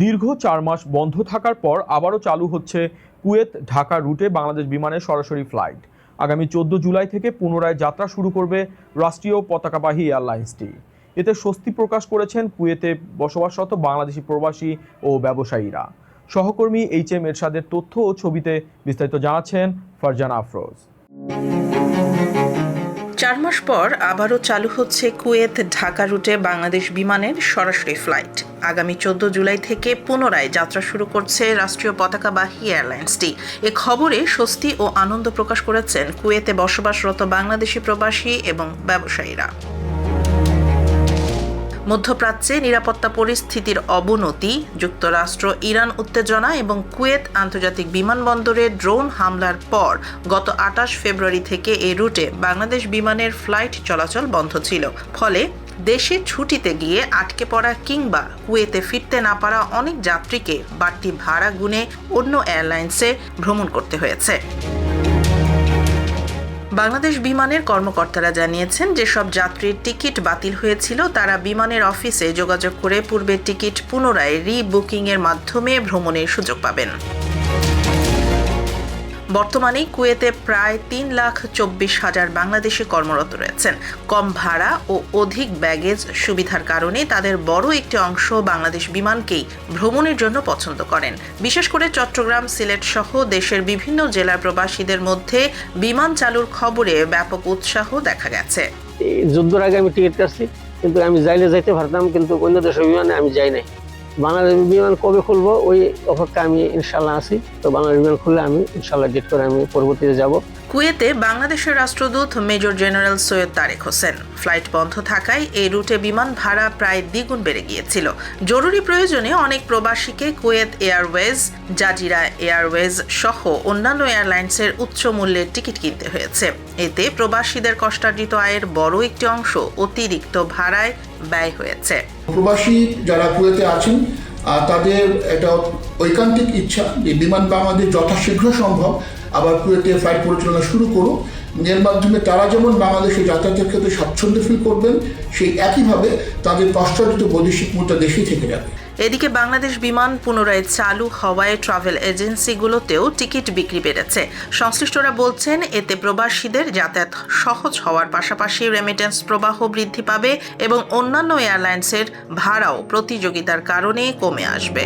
দীর্ঘ ৪ মাস বন্ধ থাকার পর আবারও চালু হচ্ছে কুয়েত ঢাকা রুটে বাংলাদেশ বিমানের সরাসরি ফ্লাইট। আগামী ১৪ জুলাই থেকে পুনরায় যাত্রা শুরু করবে রাষ্ট্রীয় পতাকাবাহী এয়ারলাইন্সটি। এতে স্বস্তি প্রকাশ করেছেন কুয়েতে বসবাসরত বাংলাদেশি প্রবাসী ও ব্যবসায়ীরা। সহকর্মী HM এরশাদের তথ্য ও ছবিতে বিস্তারিত জানাচ্ছেন ফারজানা আফরোজ। ৪ মাস পর আবারও চালু হচ্ছে কুয়েত ঢাকা রুটে বাংলাদেশ বিমানের সরাসরি ফ্লাইট। আগামী ১৪ জুলাই থেকে পুনরায় যাত্রা শুরু করছে রাষ্ট্রীয় পতাকাবাহী এয়ারলাইন্সটি। এ খবরে স্বস্তি ও আনন্দ প্রকাশ করেছেন কুয়েতে বসবাসরত বাংলাদেশি প্রবাসী এবং ব্যবসায়ীরা। মধ্যপ্রাচ্যে নিরাপত্তা পরিস্থিতির অবনতি, যুক্তরাষ্ট্র ইরান উত্তেজনা এবং কুয়েত আন্তর্জাতিক বিমানবন্দরে ড্রোন হামলার পর গত ২৮ ফেব্রুয়ারি থেকে এই রুটে বাংলাদেশ বিমানের ফ্লাইট চলাচল বন্ধ ছিল। ফলে দেশে ছুটিতে গিয়ে আটকে পড়া কিংবা কুয়েতে ফিরতে না পারা অনেক যাত্রীকে বাড়তি ভাড়া গুনে অন্য এয়ারলাইন্সে ভ্রমণ করতে হয়েছে। বাংলাদেশ বিমানের কর্মকর্তারা জানিয়েছেন, যেসব যাত্রীর টিকিট বাতিল হয়েছিল তারা বিমানের অফিসে যোগাযোগ করে পূর্বের টিকিট পুনরায় রি-বুকিংয়ের মাধ্যমে ভ্রমণের সুযোগ পাবেন। বর্তমানে কুয়েতে প্রায় ৩,২৪,০০০ বাংলাদেশি কর্মরত রয়েছেন। কম ভাড়া ও অধিক ব্যাগেজ সুবিধার কারণে তাদের বড় একটি অংশ বাংলাদেশ বিমানকেই ভ্রমণের জন্য পছন্দ করেন। বিশেষ করে চট্টগ্রাম, সিলেট সহ দেশের বিভিন্ন জেলার প্রবাসীদের মধ্যে বিমান চালুর খবরে ব্যাপক উৎসাহ দেখা গেছে। যুদ্ধের আগে আমি টিকিট কাটছি, কিন্তু আমি যাইতে পারতাম, কিন্তু অন্য দেশের বিমানে আমি যাই নাই। বাংলাদেশ বিমান কবে খুলবো ওই অপেক্ষা আমি ইনশাল্লাহ আছি। তো বাংলাদেশ বিমান খুললে আমি ইনশাল্লাহ ডেট করে আমি পরবর্তীতে যাব। কুয়েতে বাংলাদেশের রাষ্ট্রদূত major general Syed Tarek Hossain, flight বন্ধ থাকায় এই রুটে বিমান ভাড়া প্রায় দ্বিগুণ বেড়ে গিয়েছিল। জরুরি প্রয়োজনে অনেক প্রবাসীকে কুয়েত এয়ারওয়েজ, জাজিরা এয়ারওয়েজ সহ অন্যান্য এয়ারলাইন্সের উচ্চ মূল্যের টিকিট কিনতে হয়েছে। এতে প্রবাসীদের কষ্টার্জিত আয়ের বড় একটি অংশ অতিরিক্ত ভাড়ায় ব্যয় হয়েছে। প্রবাসী যারা কুয়েতে আছেন তাদের একটা ঐকান্তিক ইচ্ছা যে বিমান বাংলাদেশ যথাশীঘ্র সম্ভব আবার কুয়েতে ফ্লাইট পরিচালনা শুরু করুক। এর মাধ্যমে তারা যেমন বাংলাদেশে যাতায়াতের ক্ষেত্রে স্বাচ্ছন্দ্য ফিল করবেন, সেই একইভাবে তাদের কষ্টার্জিত বৈদেশিক মুদ্রা দেশেই থেকে যাবে। এদিকে বাংলাদেশ বিমান পুনরায় চালু হওয়ায় ট্রাভেল এজেন্সিগুলোতেও টিকিট বিক্রি বেড়েছে। সংশ্লিষ্টরা বলছেন, এতে প্রবাসীদের যাতায়াত সহজ হওয়ার পাশাপাশি রেমিটেন্স প্রবাহ বৃদ্ধি পাবে এবং অন্যান্য এয়ারলাইন্সের ভাড়াও প্রতিযোগিতার কারণে কমে আসবে।